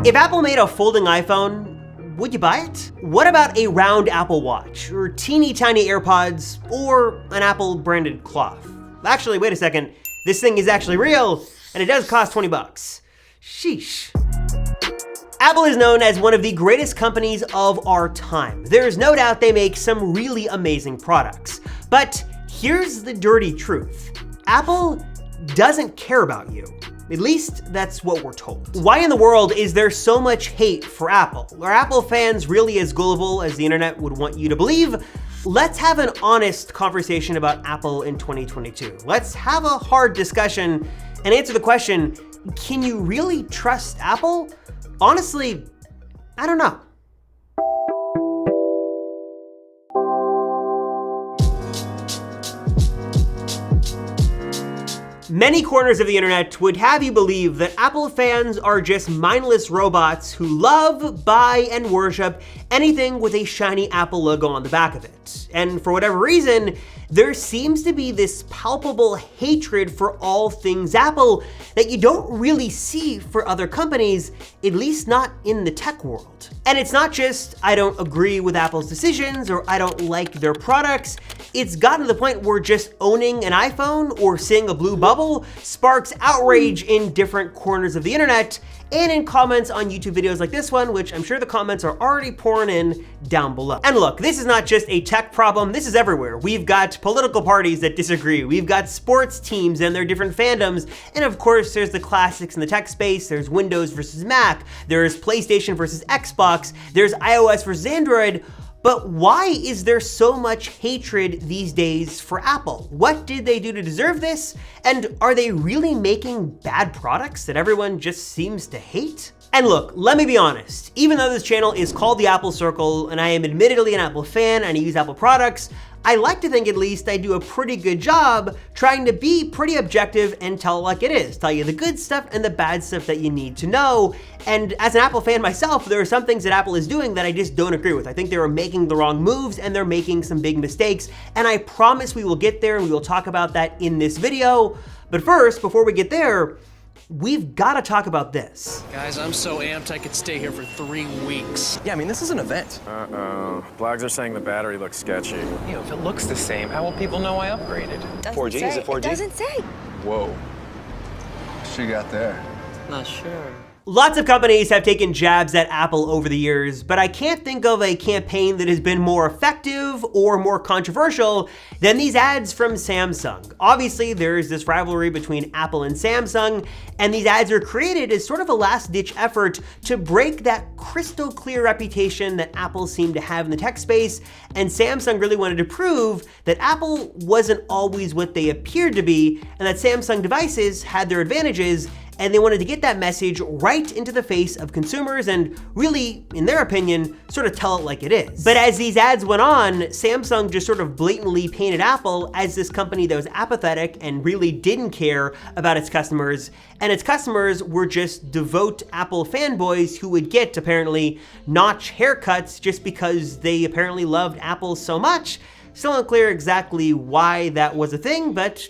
If Apple made a folding iPhone, would you buy it? What about a round Apple Watch, or teeny tiny AirPods, or an Apple branded cloth? Actually, wait a second, this thing is actually real, and it does cost 20 bucks. Sheesh. Apple is known as one of the greatest companies of our time. There is no doubt they make some really amazing products. But here's the dirty truth. Apple doesn't care about you. At least that's what we're told. Why in the world is there so much hate for Apple? Are Apple fans really as gullible as the internet would want you to believe? Let's have an honest conversation about Apple in 2022. Let's have a hard discussion and answer the question, can you really trust Apple? Honestly, I don't know. Many corners of the internet would have you believe that Apple fans are just mindless robots who love, buy, and worship anything with a shiny Apple logo on the back of it. And for whatever reason, there seems to be this palpable hatred for all things Apple that you don't really see for other companies, at least not in the tech world. And it's not just, I don't agree with Apple's decisions or I don't like their products. It's gotten to the point where just owning an iPhone or seeing a blue bubble sparks outrage in different corners of the internet and in comments on YouTube videos like this one, which I'm sure the comments are already pouring in down below. And look, this is not just a tech problem, this is everywhere. We've got political parties that disagree, we've got sports teams and their different fandoms, and of course there's the classics in the tech space, there's Windows versus Mac, there's PlayStation versus Xbox, there's iOS versus Android. But why is there so much hatred these days for Apple? What did they do to deserve this? And are they really making bad products that everyone just seems to hate? And look, let me be honest, even though this channel is called The Apple Circle and I am admittedly an Apple fan and I use Apple products, I like to think at least I do a pretty good job trying to be pretty objective and tell it like it is, tell you the good stuff and the bad stuff that you need to know. And as an Apple fan myself, there are some things that Apple is doing that I just don't agree with. I think they are making the wrong moves and they're making some big mistakes. And I promise we will get there and we will talk about that in this video. But first, before we get there, we've got to talk about this. Guys, I'm so amped I could stay here for 3 weeks. Yeah, I mean, this is an event. Uh-oh. Blogs are saying the battery looks sketchy. You know, if it looks the same, how will people know I upgraded? 4G? Is it 4G? It doesn't say. Whoa. What you got there? Not sure. Lots of companies have taken jabs at Apple over the years, but I can't think of a campaign that has been more effective or more controversial than these ads from Samsung. Obviously, there's this rivalry between Apple and Samsung, and these ads are created as sort of a last-ditch effort to break that crystal clear reputation that Apple seemed to have in the tech space, and Samsung really wanted to prove that Apple wasn't always what they appeared to be, and that Samsung devices had their advantages, and they wanted to get that message right into the face of consumers and really, in their opinion, sort of tell it like it is. But as these ads went on, Samsung just sort of blatantly painted Apple as this company that was apathetic and really didn't care about its customers, and its customers were just devout Apple fanboys who would get, apparently, notch haircuts just because they apparently loved Apple so much. Still unclear exactly why that was a thing, but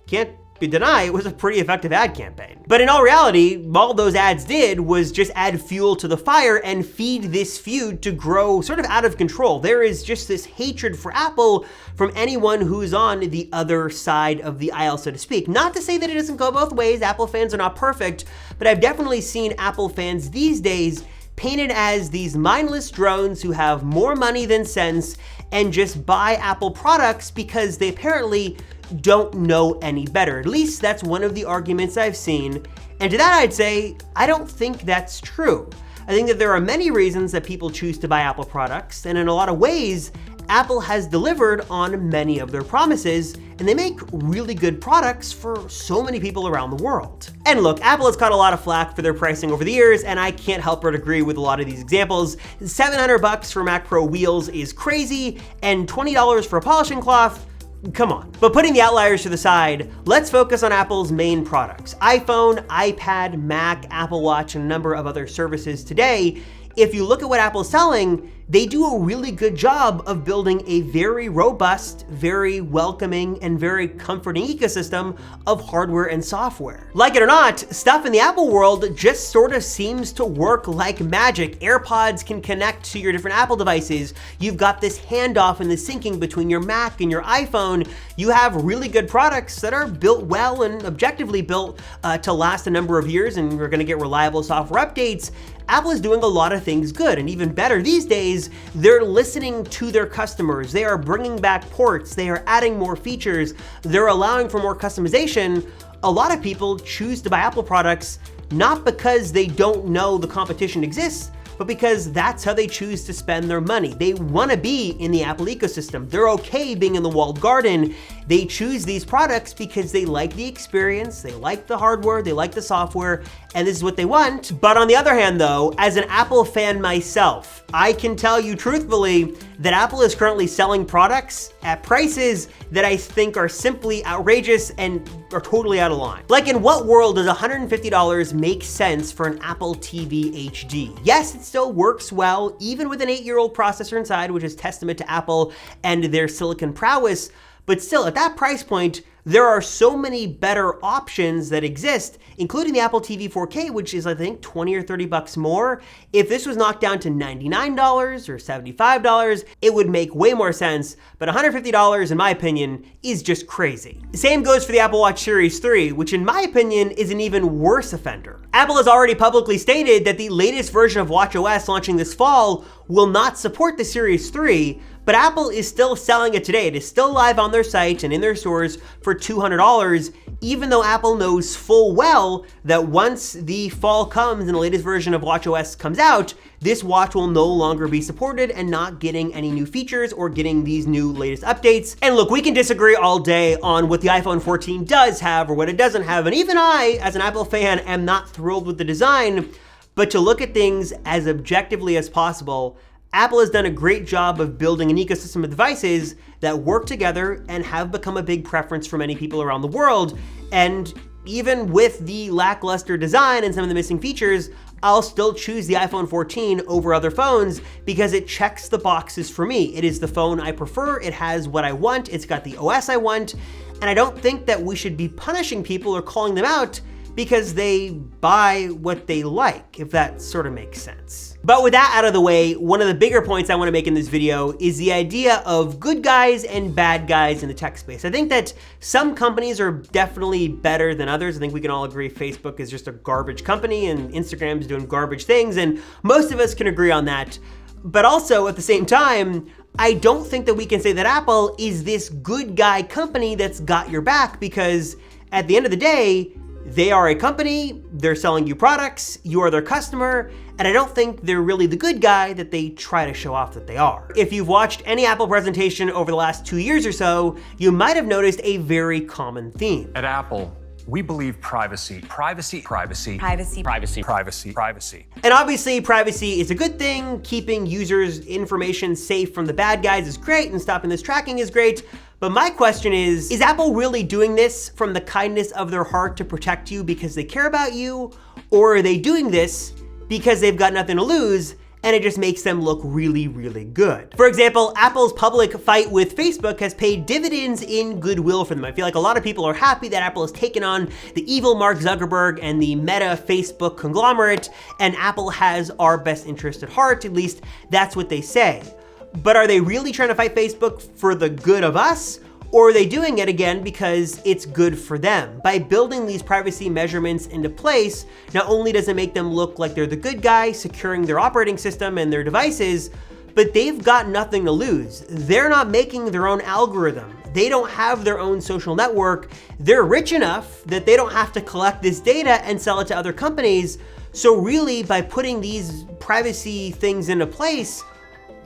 can't deny it was a pretty effective ad campaign. But in all reality, all those ads did was just add fuel to the fire and feed this feud to grow sort of out of control. There is just this hatred for Apple from anyone who's on the other side of the aisle, so to speak. Not to say that it doesn't go both ways, Apple fans are not perfect, but I've definitely seen Apple fans these days painted as these mindless drones who have more money than sense and just buy Apple products because they apparently don't know any better. At least that's one of the arguments I've seen. And to that I'd say, I don't think that's true. I think that there are many reasons that people choose to buy Apple products, and in a lot of ways, Apple has delivered on many of their promises, and they make really good products for so many people around the world. And look, Apple has caught a lot of flack for their pricing over the years, and I can't help but agree with a lot of these examples. $700 for Mac Pro wheels is crazy, and $20 for a polishing cloth, come on. But putting the outliers to the side, let's focus on Apple's main products. iPhone, iPad, Mac, Apple Watch, and a number of other services today. if you look at what Apple's selling, they do a really good job of building a very robust, very welcoming, and very comforting ecosystem of hardware and software. Like it or not, stuff in the Apple world just sort of seems to work like magic. AirPods can connect to your different Apple devices. You've got this handoff and the syncing between your Mac and your iPhone. You have really good products that are built well and objectively built to last a number of years, and you're gonna get reliable software updates. Apple is doing a lot of things good, and even better these days, they're listening to their customers. They are bringing back ports, they are adding more features, they're allowing for more customization. A lot of people choose to buy Apple products not because they don't know the competition exists, but because that's how they choose to spend their money. They wanna be in the Apple ecosystem. They're okay being in the walled garden. They choose these products because they like the experience, they like the hardware, they like the software, and this is what they want. But on the other hand though, as an Apple fan myself, I can tell you truthfully that Apple is currently selling products at prices that I think are simply outrageous and are totally out of line. Like, in what world does $150 make sense for an Apple TV HD? Yes, it still works well, even with an 8-year-old processor inside, which is testament to Apple and their silicon prowess, but still, at that price point, there are so many better options that exist, including the Apple TV 4K, which is, I think, 20 or 30 bucks more. If this was knocked down to $99 or $75, it would make way more sense, but $150, in my opinion, is just crazy. The same goes for the Apple Watch Series 3, which in my opinion is an even worse offender. Apple has already publicly stated that the latest version of watchOS launching this fall will not support the Series 3, but Apple is still selling it today. It is still live on their site and in their stores for $200, even though Apple knows full well that once the fall comes and the latest version of watchOS comes out, this watch will no longer be supported and not getting any new features or getting these new latest updates. And look, we can disagree all day on what the iPhone 14 does have or what it doesn't have, and even I, as an Apple fan, am not thrilled with the design, but to look at things as objectively as possible, Apple has done a great job of building an ecosystem of devices that work together and have become a big preference for many people around the world. And even with the lackluster design and some of the missing features, I'll still choose the iPhone 14 over other phones because it checks the boxes for me. It is the phone I prefer, it has what I want, it's got the OS I want, and I don't think that we should be punishing people or calling them out because they buy what they like, if that sort of makes sense. But with that out of the way, one of the bigger points I want to make in this video is the idea of good guys and bad guys in the tech space. I think that some companies are definitely better than others. I think we can all agree Facebook is just a garbage company and Instagram is doing garbage things, and most of us can agree on that. But also at the same time, I don't think that we can say that Apple is this good guy company that's got your back, because at the end of the day, they are a company, they're selling you products, you are their customer, and I don't think they're really the good guy that they try to show off that they are. If you've watched any Apple presentation over the last 2 years or so, you might have noticed a very common theme. At Apple, we believe privacy. Privacy. And obviously, privacy is a good thing. Keeping users' information safe from the bad guys is great, and stopping this tracking is great. But my question is Apple really doing this from the kindness of their heart to protect you because they care about you? Or are they doing this because they've got nothing to lose and it just makes them look really, really good? For example, Apple's public fight with Facebook has paid dividends in goodwill for them. I feel like a lot of people are happy that Apple has taken on the evil Mark Zuckerberg and the Meta Facebook conglomerate, and Apple has our best interest at heart. At least that's what they say. But are they really trying to fight Facebook for the good of us? Or are they doing it again because it's good for them? By building these privacy measurements into place, not only does it make them look like they're the good guy securing their operating system and their devices, but they've got nothing to lose. They're not making their own algorithm. They don't have their own social network. They're rich enough that they don't have to collect this data and sell it to other companies. So really, by putting these privacy things into place,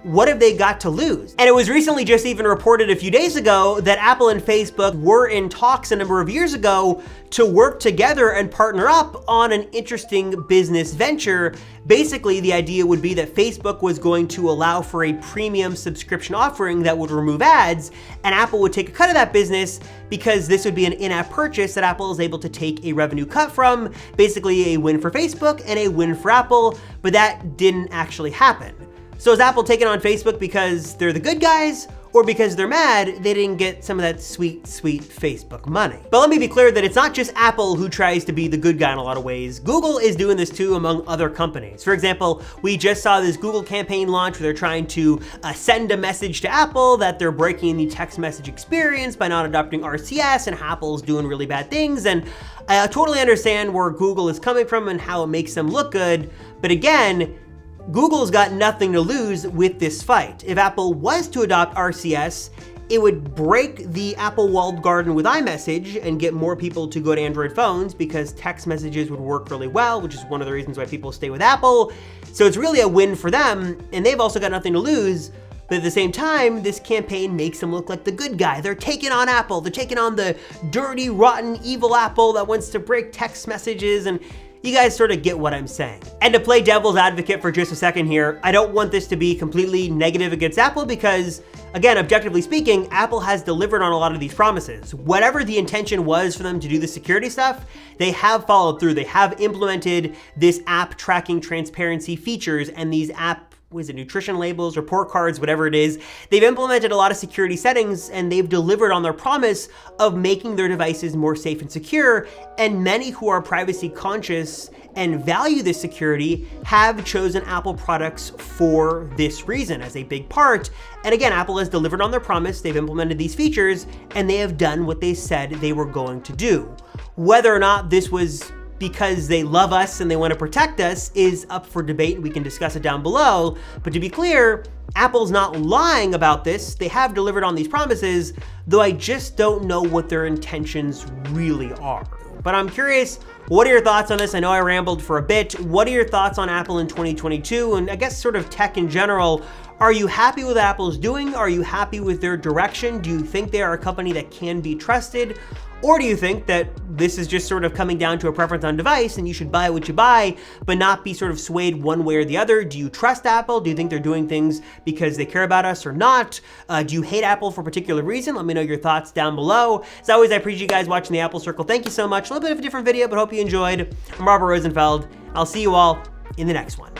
what have they got to lose? And it was recently just even reported a few days ago that Apple and Facebook were in talks a number of years ago to work together and partner up on an interesting business venture. Basically, the idea would be that Facebook was going to allow for a premium subscription offering that would remove ads, and Apple would take a cut of that business because this would be an in-app purchase that Apple is able to take a revenue cut from. Basically a win for Facebook and a win for Apple, but that didn't actually happen. So is Apple taking on Facebook because they're the good guys, or because they're mad they didn't get some of that sweet, sweet Facebook money? But let me be clear that it's not just Apple who tries to be the good guy in a lot of ways. Google is doing this too, among other companies. For example, we just saw this Google campaign launch where they're trying to send a message to Apple that they're breaking the text message experience by not adopting RCS, and Apple's doing really bad things. And I totally understand where Google is coming from and how it makes them look good. But again, Google's got nothing to lose with this fight. If Apple was to adopt RCS, it would break the Apple walled garden with iMessage and get more people to go to Android phones because text messages would work really well, which is one of the reasons why people stay with Apple. So it's really a win for them, and they've also got nothing to lose. But at the same time, this campaign makes them look like the good guy. They're taking on Apple. They're taking on the dirty, rotten, evil Apple that wants to break text messages, and you guys sort of get what I'm saying. And to play devil's advocate for just a second here, I don't want this to be completely negative against Apple because, again, objectively speaking, Apple has delivered on a lot of these promises. Whatever the intention was for them to do the security stuff, they have followed through. They have implemented this app tracking transparency features and these nutrition labels, report cards, whatever it is. They've implemented a lot of security settings and they've delivered on their promise of making their devices more safe and secure. And many who are privacy conscious and value this security have chosen Apple products for this reason as a big part. And again, Apple has delivered on their promise. They've implemented these features and they have done what they said they were going to do. Whether or not this was because they love us and they want to protect us is up for debate, and we can discuss it down below. But to be clear, Apple's not lying about this. They have delivered on these promises, though I just don't know what their intentions really are. But I'm curious, what are your thoughts on this? I know I rambled for a bit. What are your thoughts on Apple in 2022 and I guess sort of tech in general? Are you happy with what Apple's doing? Are you happy with their direction? Do you think they are a company that can be trusted? Or do you think that this is just sort of coming down to a preference on device and you should buy what you buy, but not be sort of swayed one way or the other? Do you trust Apple? Do you think they're doing things because they care about us or not? Do you hate Apple for a particular reason? Let me know your thoughts down below. As always, I appreciate you guys watching the Apple Circle. Thank you so much. A little bit of a different video, but hope you enjoyed. I'm Robert Rosenfeld. I'll see you all in the next one.